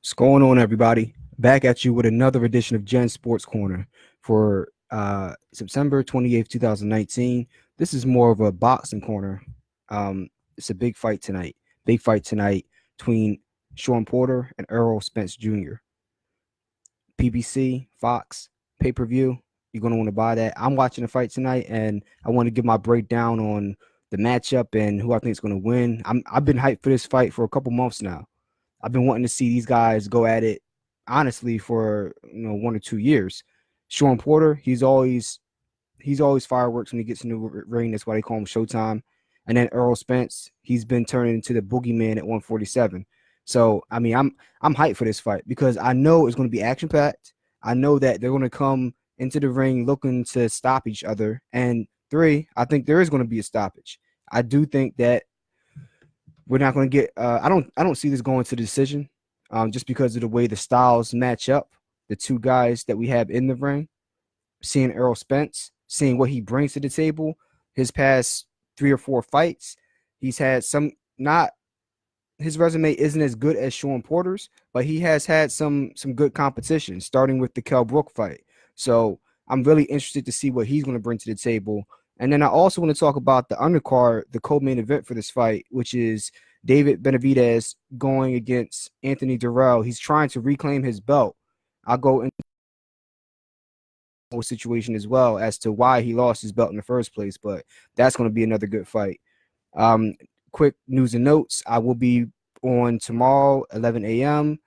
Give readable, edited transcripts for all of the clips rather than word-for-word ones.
What's going on, everybody? Back at you with another edition of Gen Sports Corner for September 28th, 2019. This is more of a boxing corner. It's a big fight tonight. Big fight tonight between Sean Porter and Errol Spence Jr. PBC, Fox, pay-per-view. You're going to want to buy that. I'm watching the fight tonight, and I want to give my breakdown on the matchup and who I think is going to win. I've been hyped for this fight for a couple months now. I've been wanting to see these guys go at it honestly for 1 or 2 years. Sean Porter, he's always fireworks when he gets in the ring. That's why they call him Showtime. And then Errol Spence, he's been turning into the boogeyman at 147. So I mean, I'm hyped for this fight because I know it's going to be action packed. I know that they're going to come into the ring looking to stop each other. And three, I think there is going to be a stoppage. I do think that we're not going to get. I don't see this going to the decision, just because of the way the styles match up. The two guys that we have in the ring, seeing Errol Spence, seeing what he brings to the table, his past 3 or 4 fights, he's had some not. His resume isn't as good as Sean Porter's, but he has had some good competition, starting with the Kell Brook fight. So I'm really interested to see what he's going to bring to the table. And then I also want to talk about the undercard, the co-main event for this fight, which is David Benevidez going against Anthony Dirrell. He's trying to reclaim his belt. I'll go into the situation as well as to why he lost his belt in the first place, but that's going to be another good fight. Quick news and notes. I will be on tomorrow, 11 a.m.,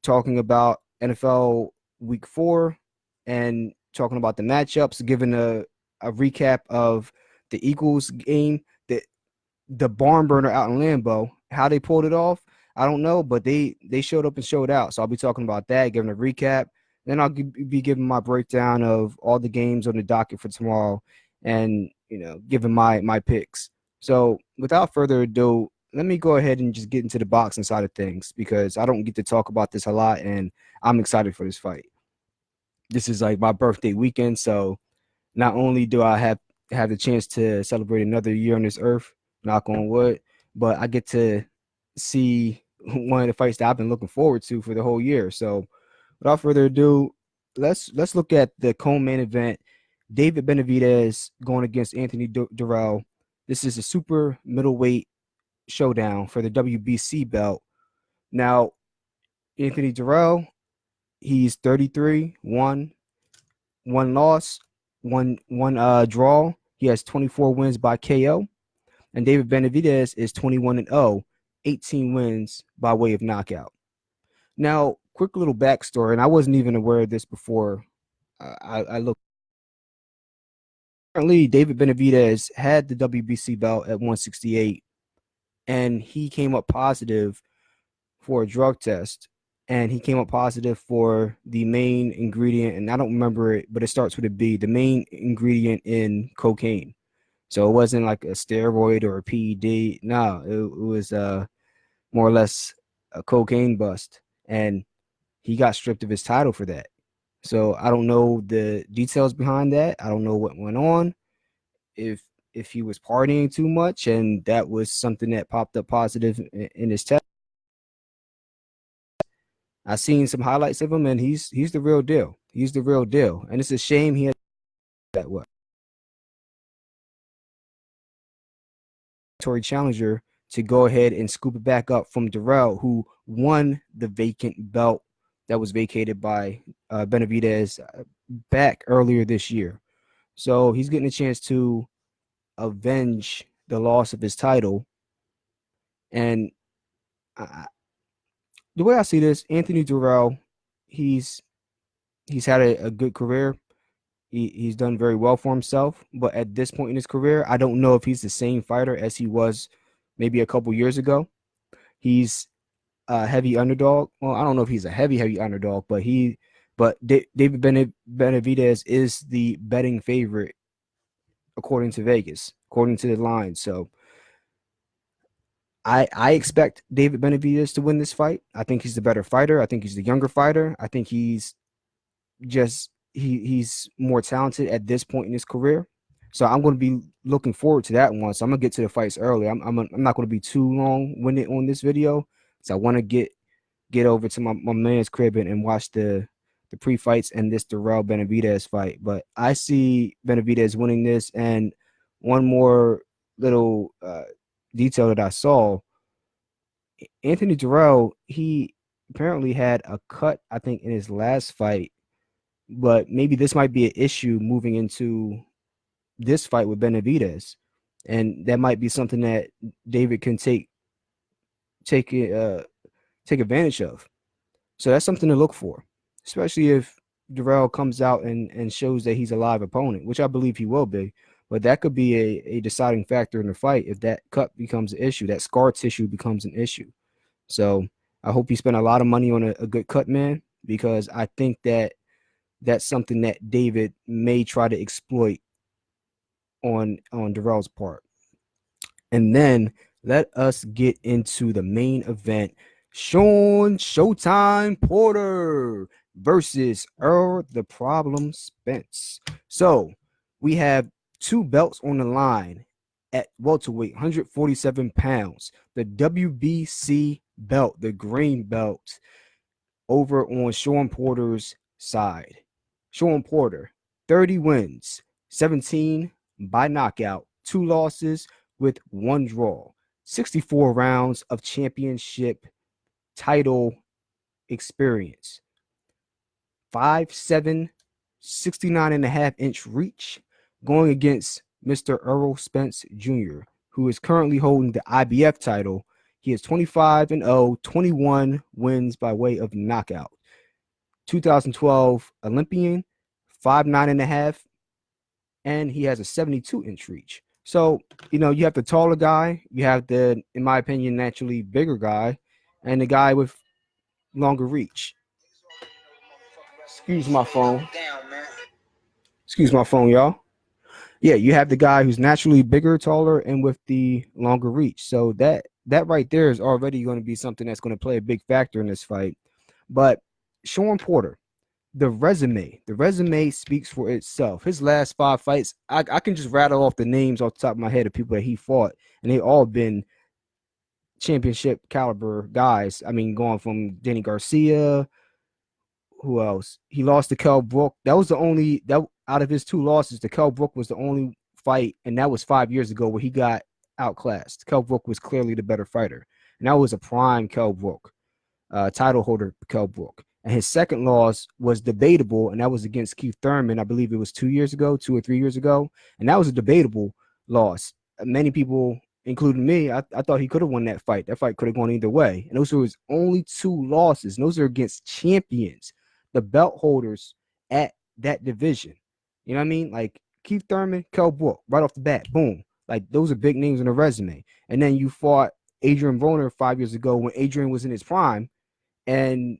talking about NFL Week 4 and talking about the matchups, giving a recap of the Eagles game, the barn burner out in Lambeau. How they pulled it off, I don't know, but they showed up and showed out. So I'll be talking about that, giving a recap. Then I'll be giving my breakdown of all the games on the docket for tomorrow and, giving my picks. So without further ado, let me go ahead and just get into the boxing side of things because I don't get to talk about this a lot, and I'm excited for this fight. This is like my birthday weekend, so not only do I have the chance to celebrate another year on this earth, knock on wood, but I get to see one of the fights that I've been looking forward to for the whole year. So without further ado, let's look at the co-main event. David Benevidez going against Anthony Dirrell. This is a super middleweight showdown for the WBC belt. Now, Anthony Dirrell, he's 33, one loss, one draw. He has 24 wins by KO. And David Benevidez is 21-0, 18 wins by way of knockout. Now, quick little backstory, and I wasn't even aware of this before I looked. Currently, David Benevidez had the WBC belt at 168, and he came up positive for a drug test, and he came up positive for the main ingredient, and I don't remember it, but it starts with a B, the main ingredient in cocaine. So it wasn't like a steroid or a PED. No, it was more or less a cocaine bust, and he got stripped of his title for that. So I don't know the details behind that. I don't know what went on. If he was partying too much, and that was something that popped up positive in his test. I seen some highlights of him, and he's the real deal. He's the real deal, and it's a shame he had that way. Challenger to go ahead and scoop it back up from Dirrell, who won the vacant belt that was vacated by Benevidez back earlier this year. So he's getting a chance to avenge the loss of his title. And the way I see this, Anthony Dirrell, he's had a good career. He's done very well for himself, but at this point in his career, I don't know if he's the same fighter as he was maybe a couple years ago. He's a heavy underdog. Well, I don't know if he's a heavy underdog, but David Benevidez is the betting favorite according to Vegas, according to the line. So I expect David Benevidez to win this fight. I think he's the better fighter. I think he's the younger fighter. I think he's more talented at this point in his career. So I'm going to be looking forward to that one. So I'm going to get to the fights early. I'm not going to be too long-winded on this video. So I want to get get over to my man's crib and watch the pre-fights and this Dirrell Benevidez fight. But I see Benevidez winning this. And one more little detail that I saw, Anthony Dirrell, he apparently had a cut, I think, in his last fight, but maybe this might be an issue moving into this fight with Benevidez, and that might be something that David can take uh, take advantage of. So that's something to look for, especially if Dirrell comes out and shows that he's a live opponent, which I believe he will be. But that could be a deciding factor in the fight if that cut becomes an issue, that scar tissue becomes an issue. So I hope he spent a lot of money on a good cut man, because I think that that's something that David may try to exploit on Dirrell's part. And then let us get into the main event. Sean Showtime Porter versus Earl the Problem Spence. So we have two belts on the line at welterweight, 147 pounds. The WBC belt, the green belt, over on Sean Porter's side. Sean Porter, 30 wins, 17 by knockout, 2 losses with 1 draw, 64 rounds of championship title experience, 5'7", 69.5-inch reach, going against Mr. Errol Spence Jr., who is currently holding the IBF title. He is 25-0, 21 wins by way of knockout. 2012 Olympian, 5'9.5", and he has a 72-inch reach. So, you have the taller guy, you have the, in my opinion, naturally bigger guy, and the guy with longer reach. Excuse my phone. Excuse my phone, y'all. Yeah, you have the guy who's naturally bigger, taller, and with the longer reach. So that right there is already going to be something that's going to play a big factor in this fight. But Sean Porter, the resume speaks for itself. His last 5 fights, I can just rattle off the names off the top of my head of people that he fought, and they all been championship caliber guys. I mean, going from Danny Garcia, who else? He lost to Kell Brook. That was the only, that out of his 2 losses, the Kell Brook was the only fight, and that was 5 years ago, where he got outclassed. Kell Brook was clearly the better fighter, and that was a prime Kell Brook, title holder Kell Brook. And his second loss was debatable, and that was against Keith Thurman. I believe it was 2 years ago, 2 or 3 years ago, and that was a debatable loss. Many people, including me, I thought he could have won that fight. That fight could have gone either way. And those were his only 2 losses. And those are against champions, the belt holders at that division. You know what I mean? Like Keith Thurman, Kell Brook, right off the bat, boom. Like those are big names on the resume. And then you fought Adrian Broner 5 years ago when Adrian was in his prime and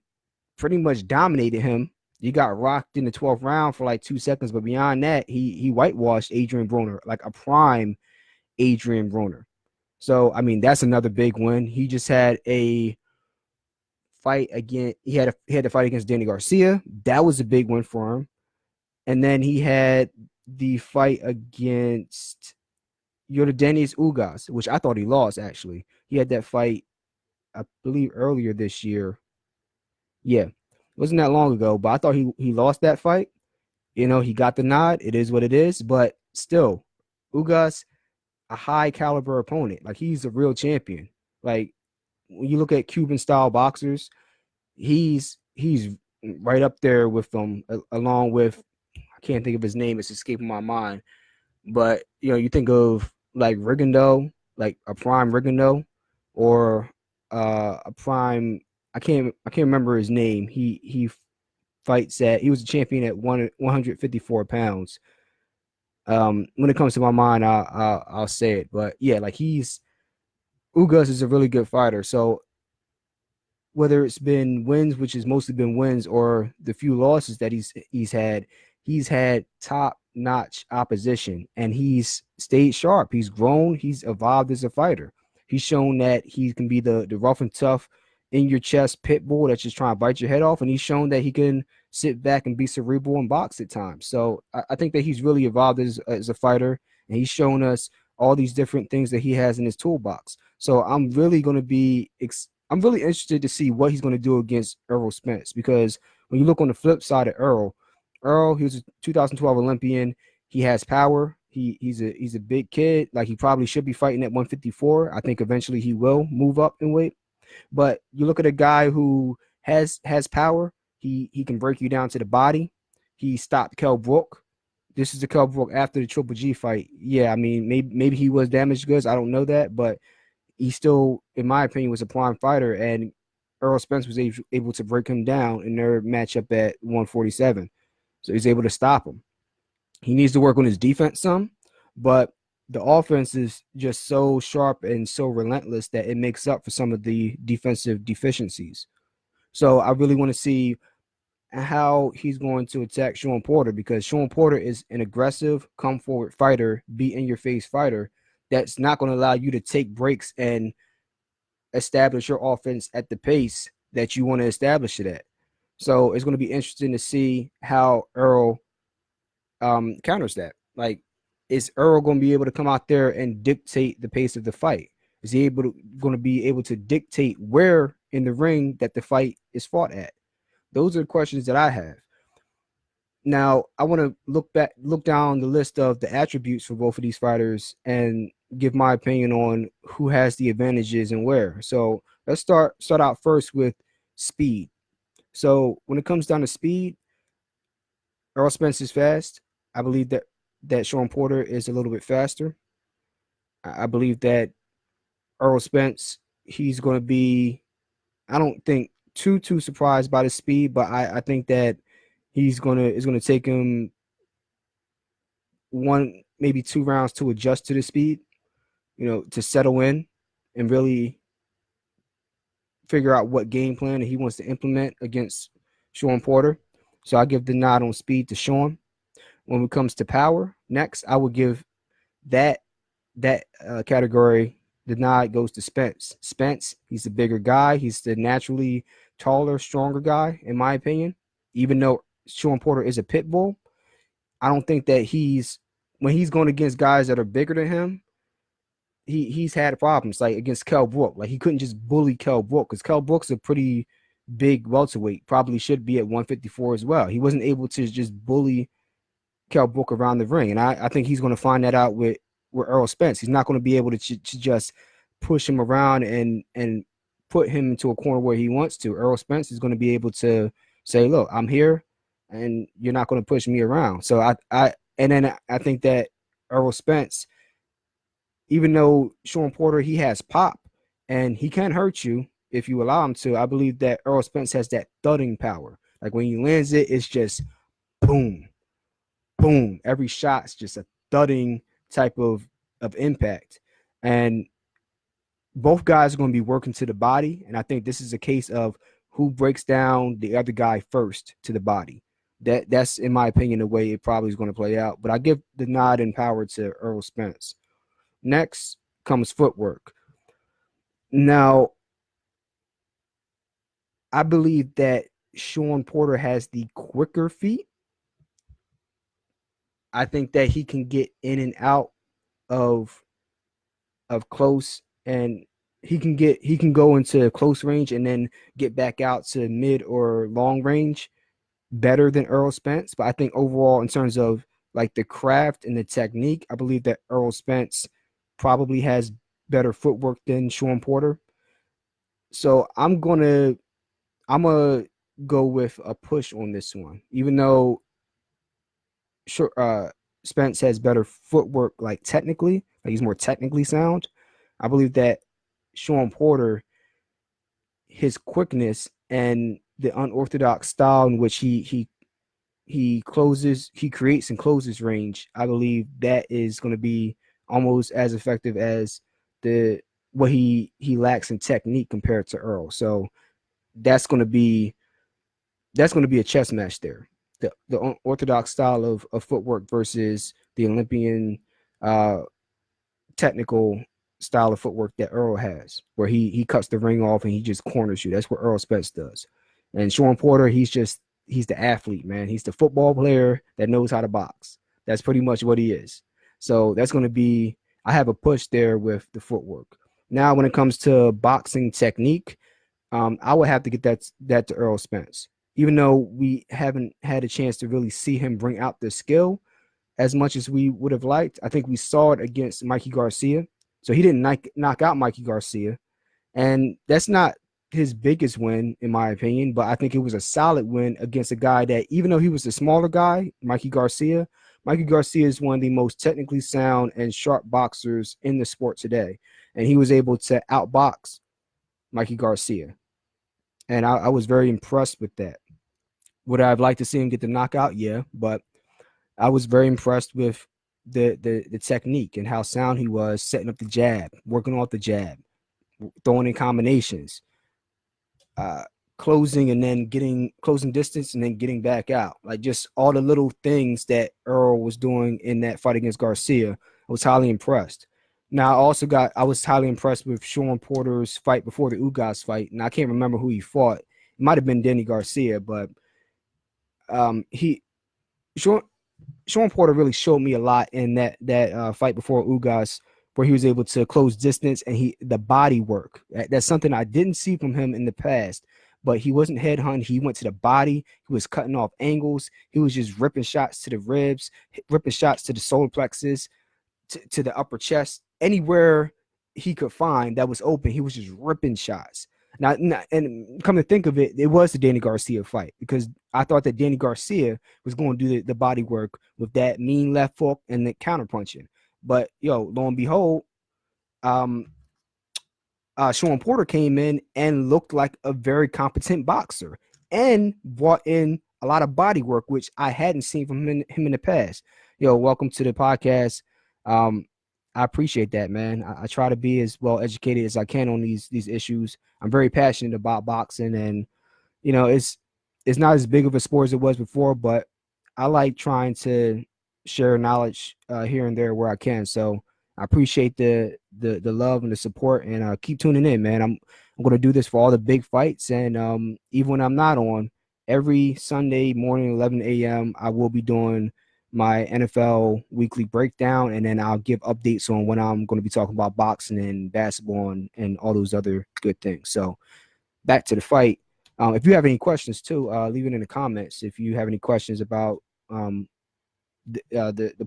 pretty much dominated him. You got rocked in the 12th round for like 2 seconds, but beyond that, he whitewashed Adrian Broner, like a prime Adrian Broner. So, I mean, that's another big win. He just had a fight again. He had to fight against Danny Garcia. That was a big win for him. And then he had the fight against Yordanis Ugas, which I thought he lost, actually. He had that fight, I believe, earlier this year. Yeah, it wasn't that long ago, but I thought he lost that fight. He got the nod. It is what it is. But still, Ugas, a high caliber opponent. Like, he's a real champion. Like, when you look at Cuban style boxers, he's right up there with them, along with, I can't think of his name, it's escaping my mind. But you think of like Rigondeaux, like a prime Rigondeaux, or a prime, I can't remember his name. He fights at, he was a champion at 154 pounds. When it comes to my mind, I'll say it. But yeah, like Ugas is a really good fighter. So whether it's been wins, which has mostly been wins, or the few losses that he's had top-notch opposition, and he's stayed sharp. He's grown. He's evolved as a fighter. He's shown that he can be the rough and tough, in your chest pit bull that's just trying to bite your head off, and he's shown that he can sit back and be cerebral and box at times. So I think that he's really evolved as a fighter, and he's shown us all these different things that he has in his toolbox. So I'm really going to be I'm really interested to see what he's going to do against Errol Spence, because when you look on the flip side of Errol, he was a 2012 Olympian. He has power. He's a big kid. Like, he probably should be fighting at 154. I think eventually he will move up in weight. But you look at a guy who has power. He can break you down to the body. He stopped Kell Brook. This is the Kell Brook after the Triple G fight. Yeah, I mean, maybe he was damaged goods. I don't know that, but he still, in my opinion, was a prime fighter, and Errol Spence was able to break him down in their matchup at 147. So he's able to stop him. He needs to work on his defense some, but the offense is just so sharp and so relentless that it makes up for some of the defensive deficiencies. So I really want to see how he's going to attack Sean Porter, because Sean Porter is an aggressive, come forward fighter, be in your face fighter that's not going to allow you to take breaks and establish your offense at the pace that you want to establish it at. So it's going to be interesting to see how Earl counters that. Like, is Earl going to be able to come out there and dictate the pace of the fight? Is he going to be able to dictate where in the ring that the fight is fought at? Those are the questions that I have. Now, I want to look down the list of the attributes for both of these fighters and give my opinion on who has the advantages and where. So let's start out first with speed. So when it comes down to speed, Errol Spence is fast. I believe that Sean Porter is a little bit faster. I believe that Errol Spence, he's going to be, I don't think too surprised by the speed, but I think that it's gonna take him one, maybe 2 rounds to adjust to the speed, to settle in and really figure out what game plan that he wants to implement against Sean Porter. So I give the nod on speed to Sean. When it comes to power, next I would give that category. The nod goes to Spence. Spence, he's a bigger guy. He's the naturally taller, stronger guy, in my opinion. Even though Sean Porter is a pit bull, I don't think that when he's going against guys that are bigger than him, he's had problems, like against Kell Brook. Like, he couldn't just bully Kell Brook, because Kell Brook's a pretty big welterweight, probably should be at 154 as well. He wasn't able to just bully Kell Brook around the ring, and I think he's going to find that out with Errol Spence. He's not going to be able to just push him around and put him into a corner where he wants to. Errol Spence is going to be able to say, "Look, I'm here, and you're not going to push me around." So I think that Errol Spence, even though Sean Porter, he has pop and he can hurt you if you allow him to, I believe that Errol Spence has that thudding power. Like, when he lands it, it's just boom, boom. Every shot's just a thudding type of impact. And both guys are going to be working to the body. And I think this is a case of who breaks down the other guy first to the body. That's, in my opinion, the way it probably is going to play out. But I give the nod and power to Errol Spence. Next comes footwork. Now, I believe that Sean Porter has the quicker feet. I think that he can get in and out of close, and he can go into close range and then get back out to mid or long range better than Errol Spence. But I think overall, in terms of like the craft and the technique, I believe that Errol Spence probably has better footwork than Sean Porter. So I'm gonna go with a push on this one, even though Spence has better footwork, like technically, like he's more technically sound. I believe that Sean Porter, his quickness and the unorthodox style in which he creates and closes range, I believe that is going to be almost as effective as what he lacks in technique compared to Earl. So that's going to be a chess match there. The unorthodox style of footwork versus the Olympian technical style of footwork that Earl has, where he cuts the ring off and he just corners you. That's what Errol Spence does. And Sean Porter, he's the athlete, man. He's the football player that knows how to box. That's pretty much what he is. So that's going to be, I have a push there with the footwork. Now, when it comes to boxing technique, I would have to get that to Earl Spence. Even though we haven't had a chance to really see him bring out the skill as much as we would have liked, I think we saw it against Mikey Garcia. So he didn't knock out Mikey Garcia, and that's not his biggest win, in my opinion, but I think it was a solid win against a guy that, even though he was a smaller guy, Mikey Garcia is one of the most technically sound and sharp boxers in the sport today. And he was able to outbox Mikey Garcia. And I was very impressed with that. Would I have liked to see him get the knockout? Yeah, but I was very impressed with the technique and how sound he was setting up the jab, working off the jab, throwing in combinations, uh, closing and then getting closing distance and then getting back out. Like, just all the little things that Earl was doing in that fight against Garcia. I was highly impressed. Now, I was highly impressed with Sean Porter's fight before the Ugas fight, and I can't remember who he fought. It might have been Danny Garcia, but he Sean Sean Porter really showed me a lot in that fight before Ugas, where he was able to close distance and the body work. That's something I didn't see from him in the past. But he wasn't headhunting. He went to the body. He was cutting off angles. He was just ripping shots to the ribs, ripping shots to the solar plexus, to the upper chest, anywhere he could find that was open. He was just ripping shots. Now, and come to think of it, it was the Danny Garcia fight, because I thought that Danny Garcia was going to do the body work with that mean left hook and the counter punching. But lo and behold, um, Sean Porter came in and looked like a very competent boxer and brought in a lot of body work, which I hadn't seen from him in the past. Welcome to the podcast. I appreciate that, man. I try to be as well educated as I can on these issues. I'm very passionate about boxing, and it's not as big of a sport as it was before, but I like trying to share knowledge here and there where I can. So I appreciate the love and the support, and keep tuning in, man. I'm going to do this for all the big fights, and even when I'm not on, every Sunday morning, 11 a.m., I will be doing my NFL weekly breakdown, and then I'll give updates on when I'm going to be talking about boxing and basketball and all those other good things. So back to the fight. If you have any questions too, leave it in the comments. If you have any questions about the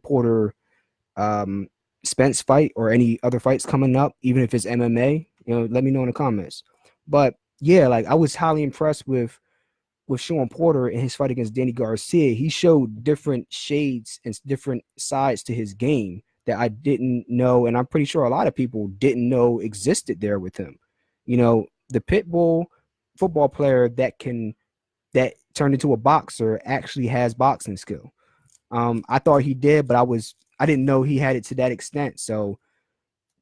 Porter Spence fight or any other fights coming up, even if it's MMA, let me know in the comments. But yeah, like, I was highly impressed with Sean Porter in his fight against Danny Garcia. He showed different shades and different sides to his game that I didn't know, and I'm pretty sure a lot of people didn't know existed there with him. The pit bull football player that turned into a boxer actually has boxing skill. I thought he did, but I didn't know he had it to that extent. So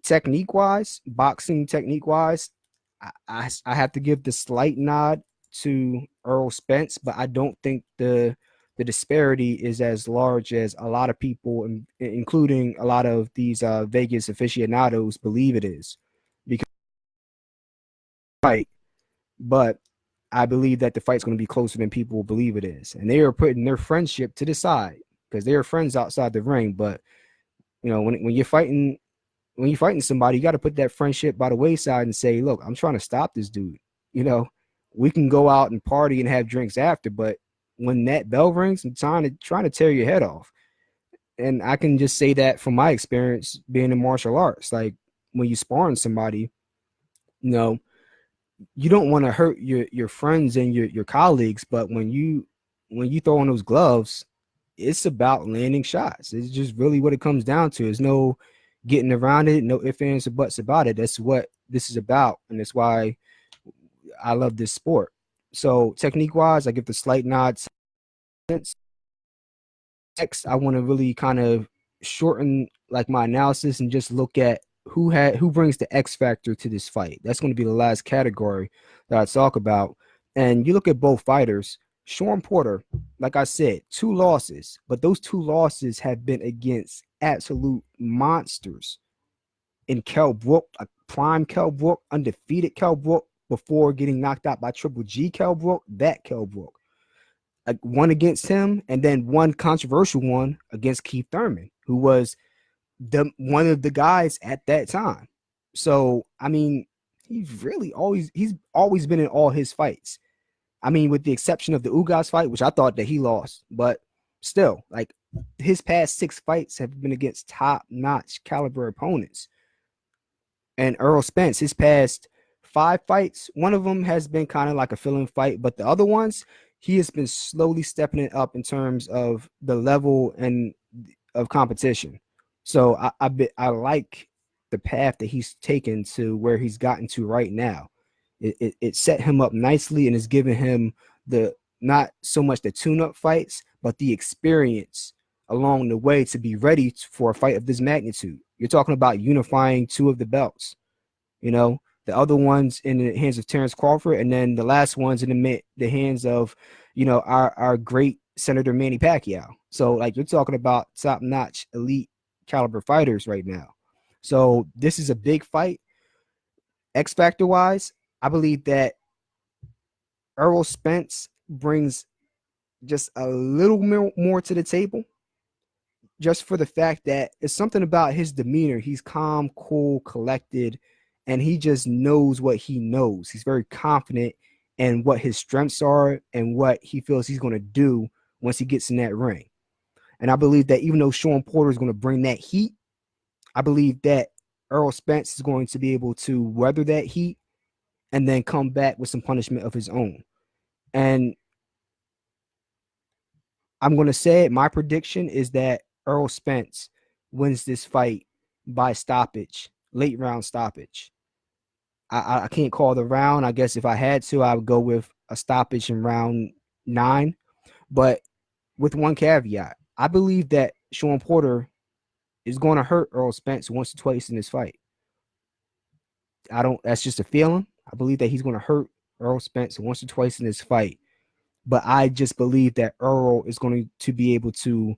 boxing technique wise, I have to give the slight nod to Earl Spence, but I don't think the disparity is as large as a lot of people, including a lot of these Vegas aficionados, believe it is. Because but I believe that the fight's going to be closer than people believe it is, and they are putting their friendship to the side because they are friends outside the ring. But when you're fighting somebody, you got to put that friendship by the wayside and say, look, I'm trying to stop this dude. We can go out and party and have drinks after, but when that bell rings, I'm trying to tear your head off. And I can just say that from my experience being in martial arts. Like, when you sparring somebody, you don't want to hurt your friends and your colleagues, but when you throw on those gloves, it's about landing shots. It's just really what it comes down to. There's no getting around it, no ifs, ands, or buts about it. That's what this is about, and that's why I love this sport. So technique wise, I give the slight nod. Next, I want to really kind of shorten like my analysis and just look at who brings the X factor to this fight. That's going to be the last category that I talk about. And you look at both fighters. Sean Porter, like I said, 2 losses, but those 2 losses have been against absolute monsters in Kell Brook, a prime Kell Brook, undefeated Kell Brook, before getting knocked out by Triple G Kell Brook, that Kell Brook. One against him, and then one controversial one against Keith Thurman, who was one of the guys at that time. So, I mean, he's always been in all his fights. I mean, with the exception of the Ugas fight, which I thought that he lost, but still, like his past 6 fights have been against top-notch caliber opponents. And Errol Spence, his past 5 fights, one of them has been kind of like a fill-in fight, but the other ones, he has been slowly stepping it up in terms of the level and of competition. So I like the path that he's taken to where he's gotten to right now. It set him up nicely and is giving him the not so much the tune-up fights, but the experience along the way to be ready for a fight of this magnitude. You're talking about unifying 2 of the belts, you know, the other ones in the hands of Terrence Crawford, and then the last ones in the hands of, you know, our great Senator Manny Pacquiao. So like you're talking about top-notch elite caliber fighters right now. So this is a big fight. X factor wise, I believe that Errol Spence brings just a little more to the table, just for the fact that it's something about his demeanor. He's calm, cool, collected, and he just knows what he knows. He's very confident in what his strengths are and what he feels he's going to do once he gets in that ring. And I believe that even though Sean Porter is going to bring that heat, I believe that Errol Spence is going to be able to weather that heat and then come back with some punishment of his own. And I'm going to say it, my prediction is that Errol Spence wins this fight by stoppage, late round stoppage. I can't call the round. I guess if I had to, I would go with a stoppage in round 9. But with one caveat, I believe that Sean Porter is going to hurt Errol Spence once or twice in this fight. That's just a feeling. I believe that he's going to hurt Errol Spence once or twice in this fight. But I just believe that Earl is going to be able to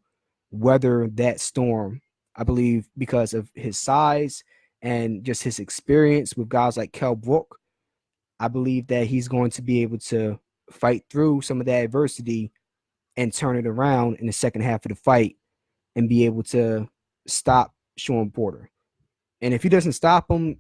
weather that storm. I believe because of his size and just his experience with guys like Kell Brook, I believe that he's going to be able to fight through some of that adversity and turn it around in the second half of the fight and be able to stop Sean Porter. And if he doesn't stop him,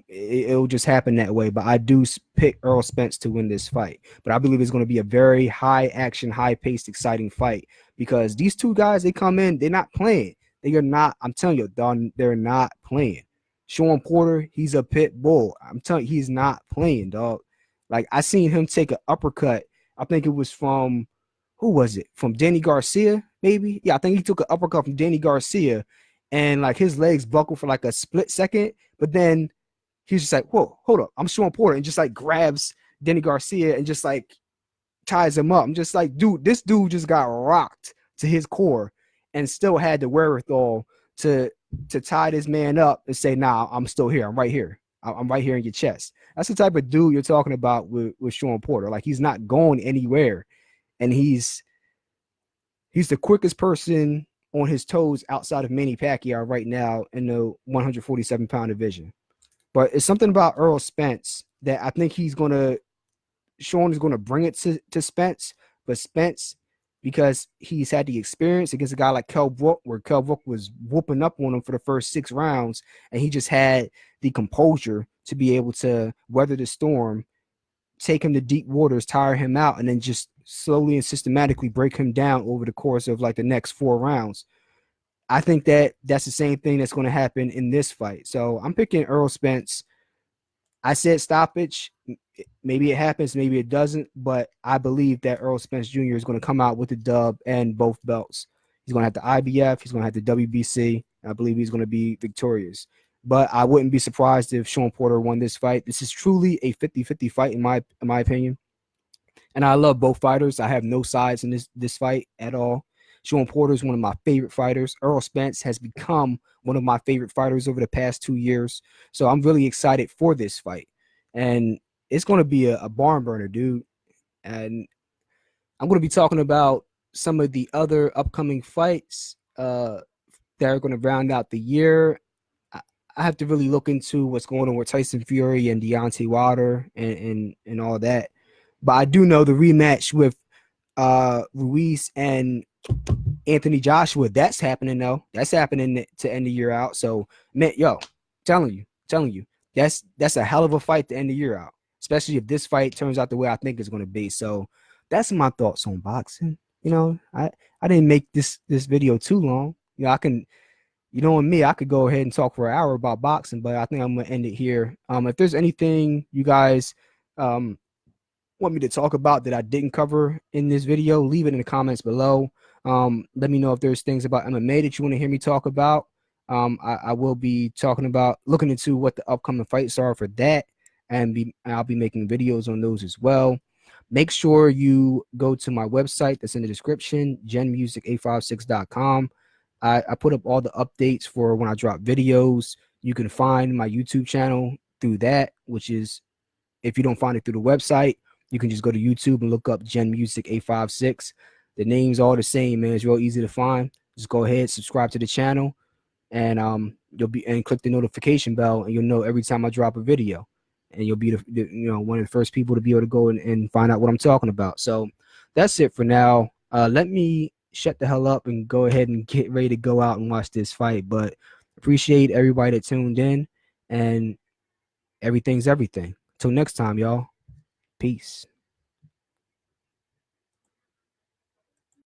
it'll just happen that way. But I do pick Errol Spence to win this fight. But I believe it's going to be a very high action, high paced, exciting fight because these 2 guys, they come in, they're not playing. They are not, I'm telling you, they're not playing. Sean Porter, he's a pit bull. I'm telling you, he's not playing, dog. Like, I seen him take an uppercut. I think it was from, who was it? From Danny Garcia, maybe? Yeah, I think he took an uppercut from Danny Garcia. And like his legs buckled for like a split second, but then he's just like, whoa, hold up, I'm Sean Porter, and just like grabs Danny Garcia and just like ties him up. I'm just like, dude, this dude just got rocked to his core and still had the wherewithal to tie this man up and say, nah, I'm still here. I'm right here. I'm right here in your chest. That's the type of dude you're talking about with Sean Porter. Like, he's not going anywhere. And he's the quickest person on his toes outside of Manny Pacquiao right now in the 147-pound division. But it's something about Errol Spence that I think Sean is going to bring it to Spence. But Spence, because he's had the experience against a guy like Kell Brook, where Kell Brook was whooping up on him for the first 6 rounds, and he just had the composure to be able to weather the storm, take him to deep waters, tire him out, and then just slowly and systematically break him down over the course of like the next 4 rounds. I think that that's the same thing that's going to happen in this fight. So I'm picking Errol Spence. I said stoppage. Maybe it happens, maybe it doesn't, but I believe that Errol Spence Jr. is going to come out with the dub and both belts. He's going to have the IBF. He's going to have the WBC. I believe he's going to be victorious. But I wouldn't be surprised if Sean Porter won this fight. This is truly a 50-50 fight in my opinion. And I love both fighters. I have no sides in this fight at all. Sean Porter is one of my favorite fighters. Errol Spence has become one of my favorite fighters over the past 2 years. So I'm really excited for this fight. And it's going to be a barn burner, dude. And I'm going to be talking about some of the other upcoming fights that are going to round out the year. I have to really look into what's going on with Tyson Fury and Deontay Wilder and all that. But I do know the rematch with Ruiz and Anthony Joshua, that's happening though. That's happening to end the year out. So, man, telling you, that's a hell of a fight to end the year out, especially if this fight turns out the way I think it's going to be. So that's my thoughts on boxing. I didn't make this video too long. I can, on me, I could go ahead and talk for an hour about boxing, but I think I'm gonna end it here. If there's anything you guys um want me to talk about that I didn't cover in this video, leave it in the comments below. Let me know if there's things about MMA that you want to hear me talk about. I will be looking into what the upcoming fights are for that, and I'll be making videos on those as well. Make sure you go to my website that's in the description, genmusic856.com. I put up all the updates for when I drop videos. You can find my YouTube channel through that, which is, if you don't find it through the website, you can just go to YouTube and look up Gen Music 856. The name's all the same, man. It's real easy to find. Just go ahead, subscribe to the channel, and click the notification bell, and you'll know every time I drop a video. And you'll be one of the first people to be able to go and find out what I'm talking about. So that's it for now. Let me shut the hell up and go ahead and get ready to go out and watch this fight. But appreciate everybody that tuned in, and everything's everything. Till next time, y'all. Peace.